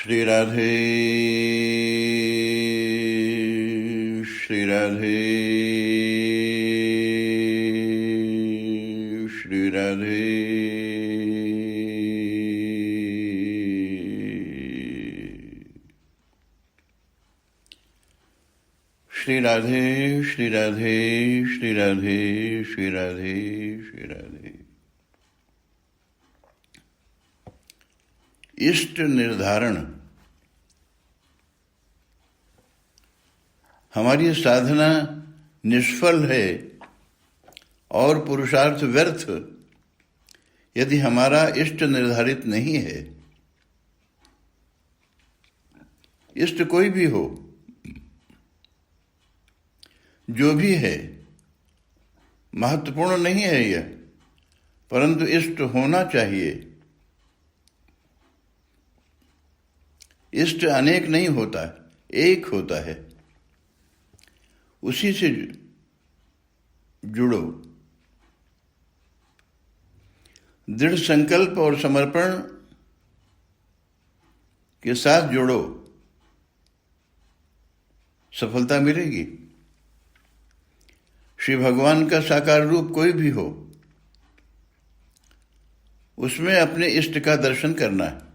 श्री राधे श्री राधे श्री राधे। श्री राधे श्री राधे श्री राधे श्री राधे श्री राधे। इष्ट निर्धारण। हमारी साधना निष्फल है और पुरुषार्थ व्यर्थ यदि हमारा इष्ट निर्धारित नहीं है। इष्ट कोई भी हो, जो भी है, महत्वपूर्ण नहीं है यह, परंतु इष्ट होना चाहिए। इष्ट अनेक नहीं होता, एक होता है। उसी से जुड़ो। दृढ़ संकल्प और समर्पण के साथ जुड़ो, सफलता मिलेगी। श्री भगवान का साकार रूप कोई भी हो, उसमें अपने इष्ट का दर्शन करना है।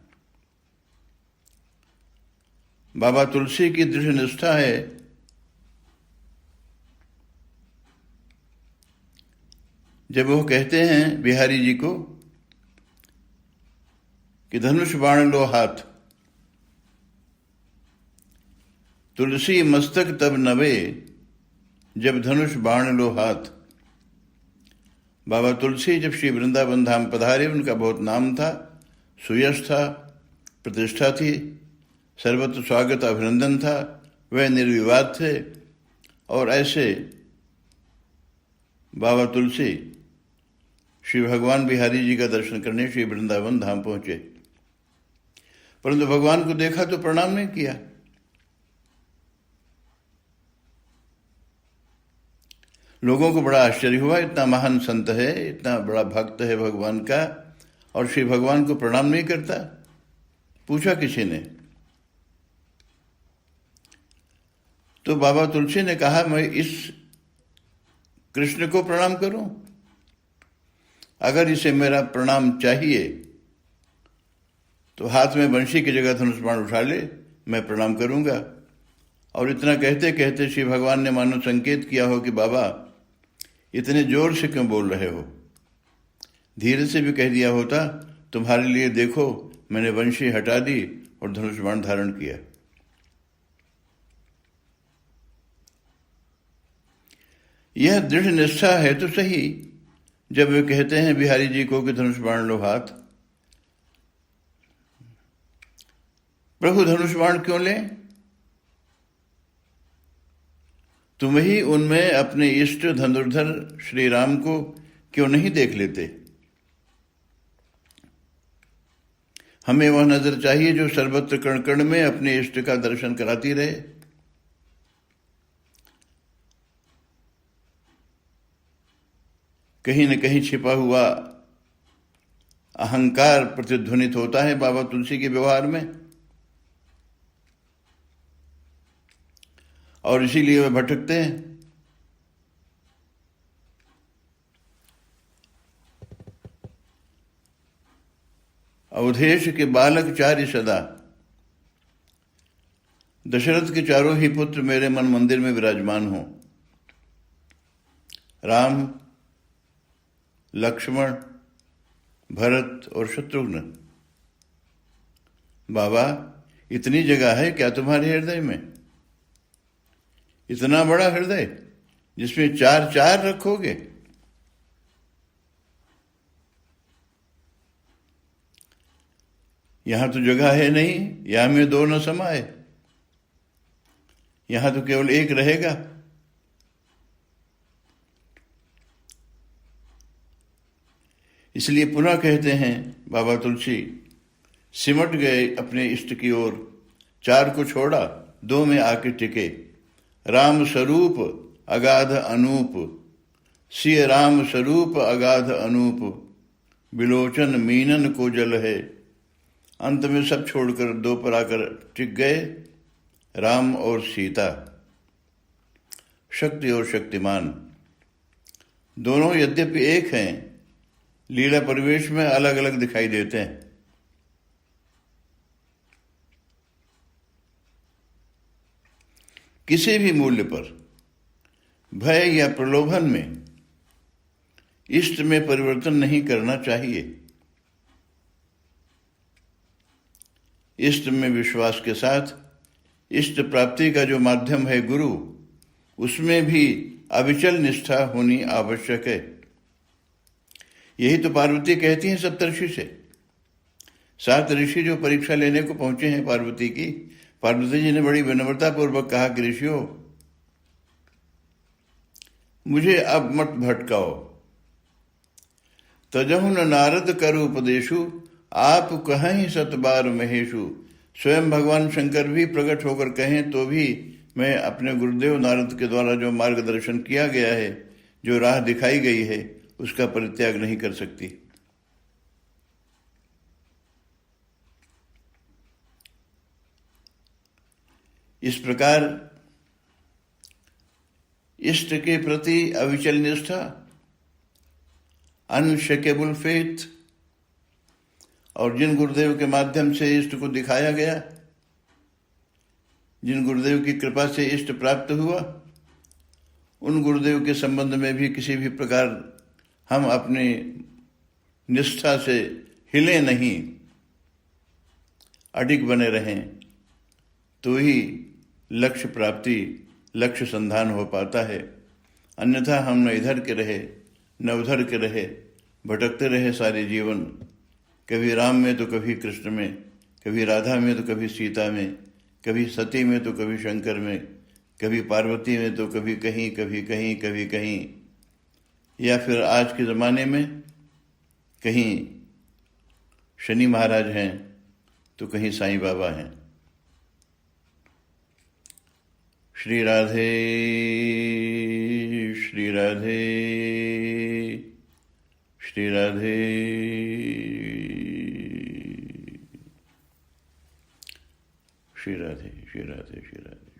बाबा तुलसी की दृढ़ निष्ठा है जब वो कहते हैं बिहारी जी को कि धनुष बाण लो हाथ, तुलसी मस्तक तब नवे, जब धनुष बाण लो हाथ। बाबा तुलसी जब श्री वृंदावन धाम पधारे, उनका बहुत नाम था, सुयश था, प्रतिष्ठा थी, सर्वत्र स्वागत अभिनंदन था, वह निर्विवाद थे। और ऐसे बाबा तुलसी श्री भगवान बिहारी जी का दर्शन करने श्री वृंदावन धाम पहुंचे, परंतु भगवान को देखा तो प्रणाम नहीं किया। लोगों को बड़ा आश्चर्य हुआ, इतना महान संत है, इतना बड़ा भक्त है भगवान का, और श्री भगवान को प्रणाम नहीं करता। पूछा किसी ने, तो बाबा तुलसी ने कहा, मैं इस कृष्ण को प्रणाम करूं? अगर इसे मेरा प्रणाम चाहिए तो हाथ में बंशी की जगह धनुष बाण उठा ले, मैं प्रणाम करूंगा। और इतना कहते कहते श्री भगवान ने मानो संकेत किया हो कि बाबा इतने जोर से क्यों बोल रहे हो? धीरे से भी कह दिया होता, तुम्हारे लिए देखो मैंने बंशी हटा दी और धनुष बाण धारण किया। यह दृढ़ निष्ठा है तो सही, जब वे कहते हैं बिहारी जी को कि धनुष बाण लो हाथ। प्रभु धनुष बाण क्यों लें? तुम ही उनमें अपने इष्ट धनुर्धर श्री राम को क्यों नहीं देख लेते? हमें वह नजर चाहिए जो सर्वत्र कण कण में अपने इष्ट का दर्शन कराती रहे। कहीं न कहीं छिपा हुआ अहंकार प्रतिध्वनित होता है बाबा तुलसी के व्यवहार में, और इसीलिए वे भटकते हैं। अवधेश के बालक चारि सदा, दशरथ के चारों ही पुत्र मेरे मन मंदिर में विराजमान हो। राम, लक्ष्मण, भरत और शत्रुघ्न। बाबा इतनी जगह है क्या तुम्हारे हृदय में? इतना बड़ा हृदय जिसमें चार चार रखोगे? यहां तो जगह है नहीं, यहां में दो न समाए, यहां तो केवल एक रहेगा। इसलिए पुनः कहते हैं बाबा तुलसी, सिमट गए अपने इष्ट की ओर, चार को छोड़ा, दो में आके टिके। राम स्वरूप अगाध अनूप, सिय राम स्वरूप अगाध अनूप, बिलोचन मीनन को जल है, अंत में सब छोड़कर दो पर आकर टिक गए, राम और सीता। शक्ति और शक्तिमान दोनों यद्यपि एक हैं, लीला परिवेश में अलग अलग दिखाई देते हैं। किसी भी मूल्य पर भय या प्रलोभन में इष्ट में परिवर्तन नहीं करना चाहिए। इष्ट में विश्वास के साथ इष्ट प्राप्ति का जो माध्यम है गुरु, उसमें भी अविचल निष्ठा होनी आवश्यक है। यही तो पार्वती कहती हैं सप्तर्षि से। 7 ऋषि जो परीक्षा लेने को पहुंचे हैं पार्वती की, पार्वती जी ने बड़ी विनम्रता पूर्वक कहा कि ऋषियों, मुझे अब मत भटकाओ। तजहु न नारद कर उपदेशु, आप कहीं 7 बार महेशु। स्वयं भगवान शंकर भी प्रकट होकर कहें तो भी मैं अपने गुरुदेव नारद के द्वारा जो मार्गदर्शन किया गया है, जो राह दिखाई गई है, उसका परित्याग नहीं कर सकती। इस प्रकार इष्ट के प्रति अविचल निष्ठा, अनशेकेबल फेथ, और जिन गुरुदेव के माध्यम से इष्ट को दिखाया गया, जिन गुरुदेव की कृपा से इष्ट प्राप्त हुआ, उन गुरुदेव के संबंध में भी किसी भी प्रकार हम अपनी निष्ठा से हिले नहीं, अडिग बने रहें, तो ही लक्ष्य प्राप्ति, लक्ष्य संधान हो पाता है। अन्यथा हम न इधर के रहे न उधर के रहे, भटकते रहे सारे जीवन, कभी राम में तो कभी कृष्ण में, कभी राधा में तो कभी सीता में, कभी सती में तो कभी शंकर में, कभी पार्वती में तो कभी कहीं कभी कहीं कभी कहीं, या फिर आज के ज़माने में कहीं शनि महाराज हैं तो कहीं साईं बाबा हैं। श्री राधे श्री राधे श्री राधे श्री राधे श्री राधे श्री राधे।